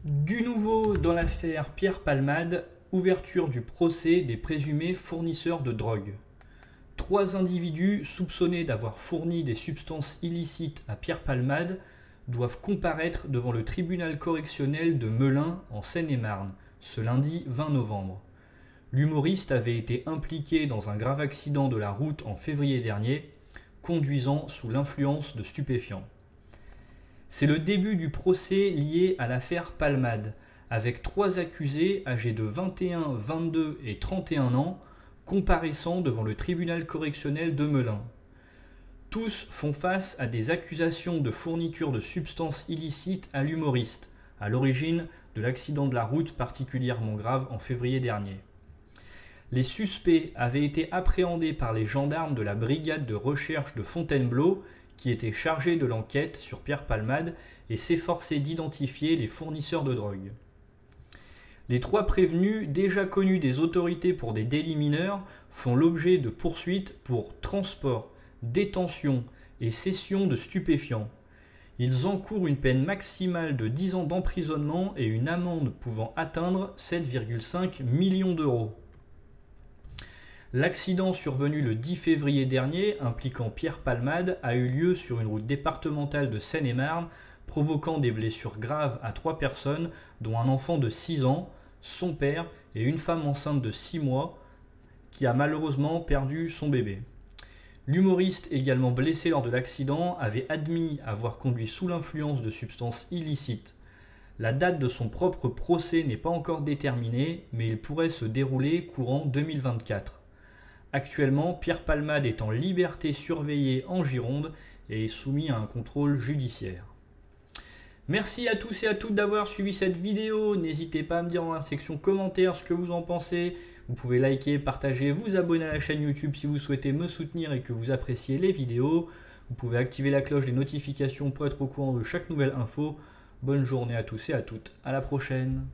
Du nouveau dans l'affaire Pierre Palmade, ouverture du procès des présumés fournisseurs de drogue. 3 individus soupçonnés d'avoir fourni des substances illicites à Pierre Palmade doivent comparaître devant le tribunal correctionnel de Melun en Seine-et-Marne ce lundi 20 novembre. L'humoriste avait été impliqué dans un grave accident de la route en février dernier, conduisant sous l'influence de stupéfiants. C'est le début du procès lié à l'affaire Palmade, avec 3 accusés âgés de 21, 22 et 31 ans comparaissant devant le tribunal correctionnel de Melun. Tous font face à des accusations de fourniture de substances illicites à l'humoriste, à l'origine de l'accident de la route particulièrement grave en février dernier. Les suspects avaient été appréhendés par les gendarmes de la brigade de recherche de Fontainebleau qui était chargée de l'enquête sur Pierre Palmade et s'efforçait d'identifier les fournisseurs de drogue. Les 3 prévenus, déjà connus des autorités pour des délits mineurs, font l'objet de poursuites pour transport, détention et cession de stupéfiants. Ils encourent une peine maximale de 10 ans d'emprisonnement et une amende pouvant atteindre 7,5 millions d'euros. L'accident survenu le 10 février dernier, impliquant Pierre Palmade, a eu lieu sur une route départementale de Seine-et-Marne, provoquant des blessures graves à 3 personnes, dont un enfant de 6 ans, son père et une femme enceinte de 6 mois, qui a malheureusement perdu son bébé. L'humoriste, également blessé lors de l'accident, avait admis avoir conduit sous l'influence de substances illicites. La date de son propre procès n'est pas encore déterminée, mais il pourrait se dérouler courant 2024. Actuellement, Pierre Palmade est en liberté surveillée en Gironde et est soumis à un contrôle judiciaire. Merci à tous et à toutes d'avoir suivi cette vidéo. N'hésitez pas à me dire dans la section commentaires ce que vous en pensez. Vous pouvez liker, partager, vous abonner à la chaîne YouTube si vous souhaitez me soutenir et que vous appréciez les vidéos. Vous pouvez activer la cloche des notifications pour être au courant de chaque nouvelle info. Bonne journée à tous et à toutes. À la prochaine.